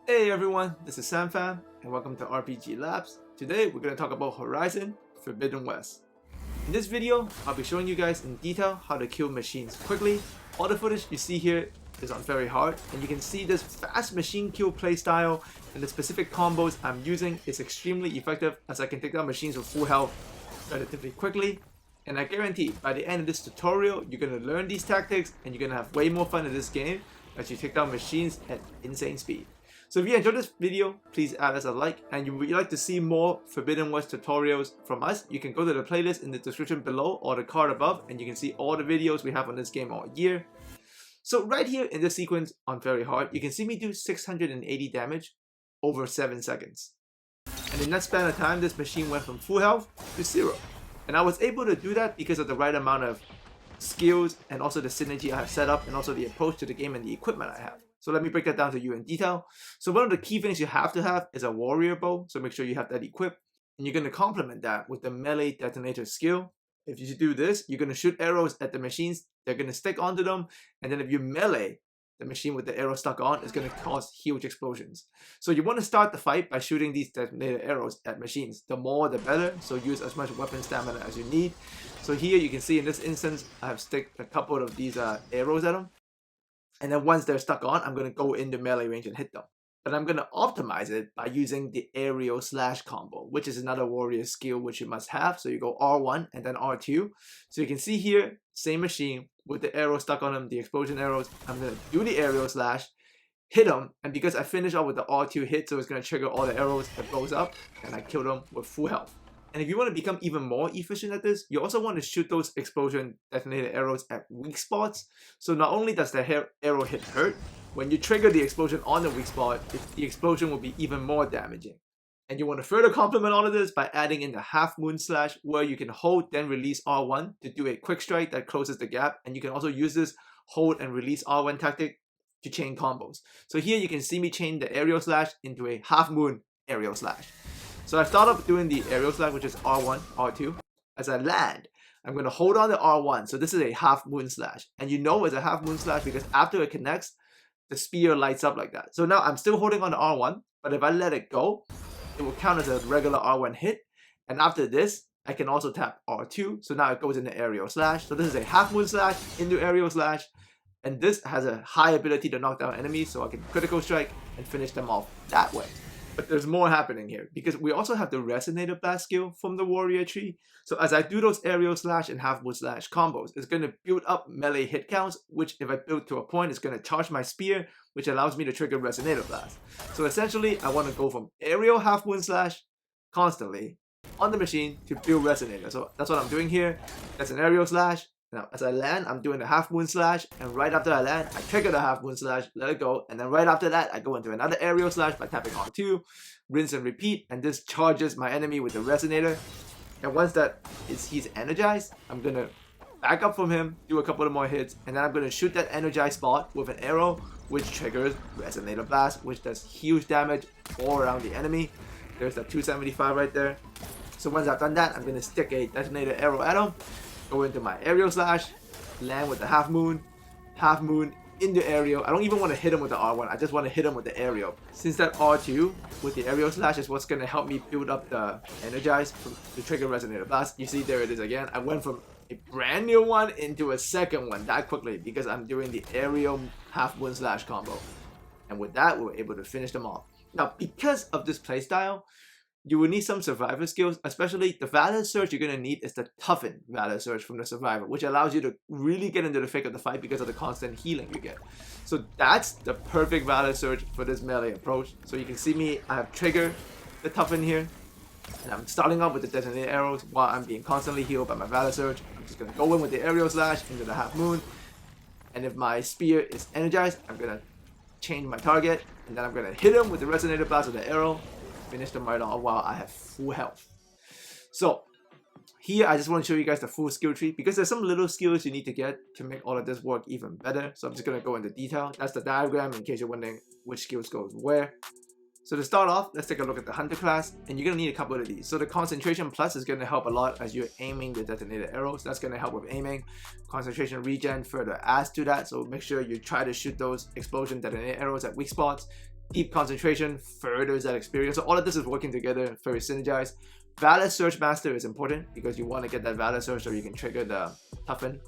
Hey everyone, this is SamFam and welcome to RPG Labs. Today we're going to talk about Horizon Forbidden West. In this video, I'll be showing you guys in detail how to kill machines quickly. All the footage you see here is on very hard, and you can see this fast machine kill playstyle and the specific combos I'm using is extremely effective as I can take down machines with full health relatively quickly. And I guarantee by the end of this tutorial, you're going to learn these tactics and you're going to have way more fun in this game as you take down machines at insane speed. So if you enjoyed this video, please add us a like, and if you'd like to see more Forbidden West tutorials from us, you can go to the playlist in the description below or the card above and you can see all the videos we have on this game all year. So right here in this sequence on very hard, you can see me do 680 damage over 7 seconds. And in that span of time, this machine went from full health to 0. And I was able to do that because of the right amount of skills and also the synergy I have set up and also the approach to the game and the equipment I have. So let me break that down to you in detail. So one of the key things you have to have is a warrior bow. So make sure you have that equipped. And you're going to complement that with the melee detonator skill. If you do this, you're going to shoot arrows at the machines. They're going to stick onto them. And then if you melee the machine with the arrow stuck on, it's going to cause huge explosions. So you want to start the fight by shooting these detonator arrows at machines. The more the better. So use as much weapon stamina as you need. So here you can see in this instance, I have sticked a couple of these arrows at them. And then once they're stuck on, I'm going to go into melee range and hit them. But I'm going to optimize it by using the aerial slash combo, which is another warrior skill which you must have. So you go R1 and then R2. So you can see here, same machine with the arrow stuck on them, the explosion arrows. I'm going to do the aerial slash, hit them, and because I finished off with the R2 hit, so it's going to trigger all the arrows that blows up, and I kill them with full health. And if you want to become even more efficient at this, you also want to shoot those explosion detonator arrows at weak spots. So not only does the arrow hit hurt, when you trigger the explosion on the weak spot, the explosion will be even more damaging. And you want to further complement all of this by adding in the half moon slash, where you can hold then release R1 to do a quick strike that closes the gap. And you can also use this hold and release R1 tactic to chain combos. So here you can see me chain the aerial slash into a half moon aerial slash. So I start off doing the aerial slash, which is R1, R2. As I land, I'm going to hold on to R1. So this is a half moon slash. And you know it's a half moon slash because after it connects, the spear lights up like that. So now I'm still holding on to R1, but if I let it go, it will count as a regular R1 hit. And after this, I can also tap R2. So now it goes into aerial slash. So this is a half moon slash into aerial slash. And this has a high ability to knock down enemies, so I can critical strike and finish them off that way. But there's more happening here because we also have the Resonator Blast skill from the warrior tree. So as I do those aerial slash and half moon slash combos, it's going to build up melee hit counts, which if I build to a point, it's going to charge my spear, which allows me to trigger Resonator Blast. So essentially, I want to go from aerial half moon slash constantly on the machine to build Resonator. So that's what I'm doing here. That's an aerial slash. Now, as I land, I'm doing the half moon slash, and right after I land, I trigger the half moon slash, let it go, and then right after that, I go into another aerial slash by tapping R2, rinse and repeat, and this charges my enemy with the resonator. And once he's energized, I'm gonna back up from him, do a couple of more hits, and then I'm gonna shoot that energized spot with an arrow, which triggers Resonator Blast, which does huge damage all around the enemy. There's that 275 right there. So once I've done that, I'm gonna stick a detonator arrow at him, go into my aerial slash, land with the half moon into aerial. I don't even want to hit him with the R1, I just want to hit him with the aerial. Since that R2 with the aerial slash is what's going to help me build up the energize to trigger Resonator Blast. You see there it is again. I went from a brand new one into a second one that quickly because I'm doing the aerial half moon slash combo. And with that, we were able to finish them off. Now, because of this playstyle, you will need some survivor skills, especially the Valor Surge you're going to need is the Toughen Valor Surge from the Survivor, which allows you to really get into the thick of the fight because of the constant healing you get. So that's the perfect Valor Surge for this melee approach. So you can see me, I have triggered the Toughen here, and I'm starting off with the detonator arrows while I'm being constantly healed by my Valor Surge. I'm just going to go in with the aerial slash into the half moon, and if my spear is energized, I'm going to change my target, and then I'm going to hit him with the Resonator Blast with the arrow, finish them right off while I have full health. So here I just want to show you guys the full skill tree because there's some little skills you need to get to make all of this work even better. So I'm just going to go into detail. That's the diagram in case you're wondering which skills goes where. So to start off, let's take a look at the Hunter class, and you're going to need a couple of these. So the Concentration Plus is going to help a lot as you're aiming the detonator arrows. That's going to help with aiming. Concentration Regen further adds to that, so make sure you try to shoot those explosion detonator arrows at weak spots. Deep Concentration furthers that experience. So all of this is working together, very synergized. Valor Surge Master is important because you want to get that Valor Surge so you can trigger the Toughen.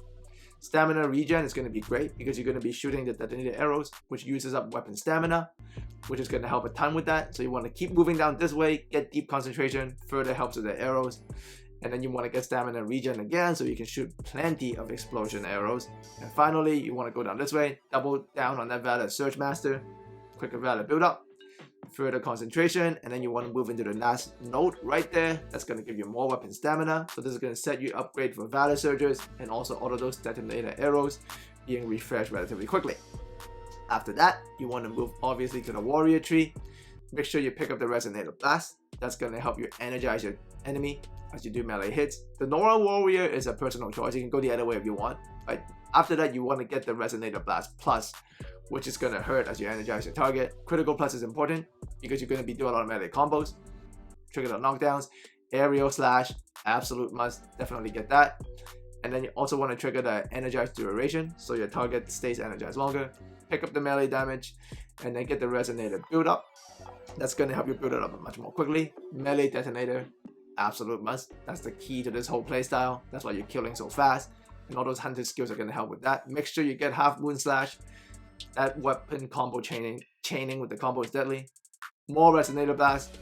Stamina Regen is going to be great because you're going to be shooting the detonated arrows, which uses up weapon stamina, which is going to help a ton with that. So you want to keep moving down this way, get Deep Concentration, further helps with the arrows. And then you want to get Stamina Regen again so you can shoot plenty of explosion arrows. And finally, you want to go down this way, double down on that Valor Surge Master, quicker Valor build up, further concentration, and then you want to move into the last node right there. That's going to give you more weapon stamina. So this is going to set you upgrade for Valor Surges and also all of those detonator arrows being refreshed relatively quickly. After that, you want to move obviously to the Warrior tree. Make sure you pick up the Resonator Blast. That's going to help you energize your enemy as you do melee hits. The Nora Warrior is a personal choice. You can go the other way if you want. But after that, you want to get the Resonator Blast Plus, which is going to hurt as you energize your target. Critical Plus is important because you're going to be doing a lot of melee combos. Trigger the knockdowns. Aerial Slash, absolute must. Definitely get that. And then you also want to trigger the Energized Duration, so your target stays energized longer. Pick up the melee damage, and then get the Resonator build up. That's going to help you build it up much more quickly. Melee Detonator, absolute must. That's the key to this whole playstyle. That's why you're killing so fast. And all those hunter skills are going to help with that. Make sure you get Half Moon Slash. That weapon combo chaining with the combo is deadly. More Resonator Blast.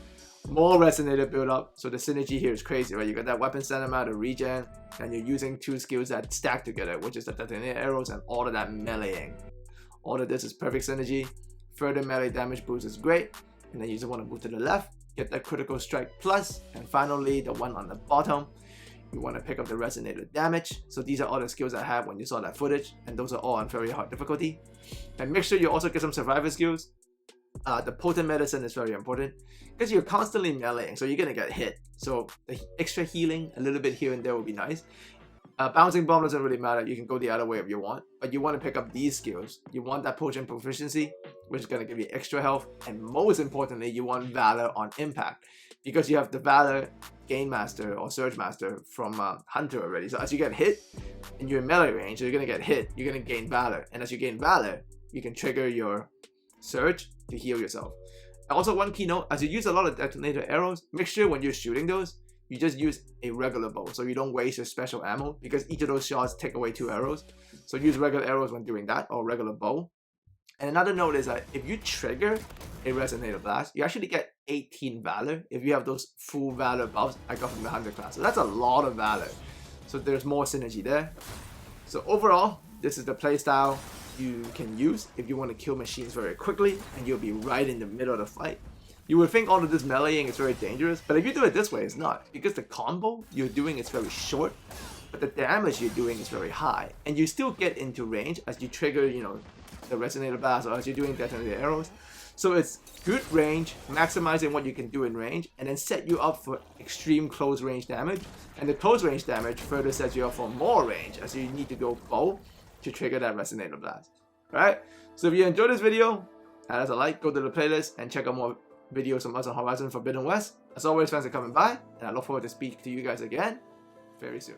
More Resonator build up. So the synergy here is crazy, right? You got that weapon stamina, the regen, and you're using two skills that stack together, which is the detonator arrows and all of that meleeing. All of this is perfect synergy. Further melee damage boost is great. And then you just want to move to the left, get that Critical Strike Plus, and finally the one on the bottom, you want to pick up the Resonator Damage. So these are all the skills I have when you saw that footage, and those are all on very hard difficulty. And make sure you also get some survivor skills. The Potent Medicine is very important because you're constantly meleeing, so you're gonna get hit. So the extra healing, a little bit here and there would be nice. Bouncing Bomb doesn't really matter. You can go the other way if you want, but you want to pick up these skills. You want that Potion Proficiency, which is going to give you extra health, and most importantly, you want Valor on Impact because you have the Valor Gain Master or Surge Master from Hunter already. So as you get hit and you're in melee range, so you're going to get hit, you're going to gain Valor, and as you gain Valor, you can trigger your Surge to heal yourself. Also, one key note, as you use a lot of detonator arrows, make sure when you're shooting those, you just use a regular bow so you don't waste your special ammo because each of those shots take away 2 arrows. So use regular arrows when doing that, or regular bow. And another note is that if you trigger a Resonator Blast, you actually get 18 Valor if you have those full Valor buffs I got from the Hunter class. So that's a lot of Valor. So there's more synergy there. So overall, this is the playstyle you can use if you want to kill machines very quickly and you'll be right in the middle of the fight. You would think all of this meleeing is very dangerous, but if you do it this way, it's not. Because the combo you're doing is very short, but the damage you're doing is very high. And you still get into range as you trigger, you know, the Resonator Blast or as you're doing detonator arrows. So it's good range, maximizing what you can do in range, and then set you up for extreme close range damage. And the close range damage further sets you up for more range as you need to go bow to trigger that Resonator Blast. Alright, so if you enjoyed this video, add us a like, go to the playlist, and check out more videos from us on Horizon Forbidden West. As always, thanks for coming by, and I look forward to speaking to you guys again very soon.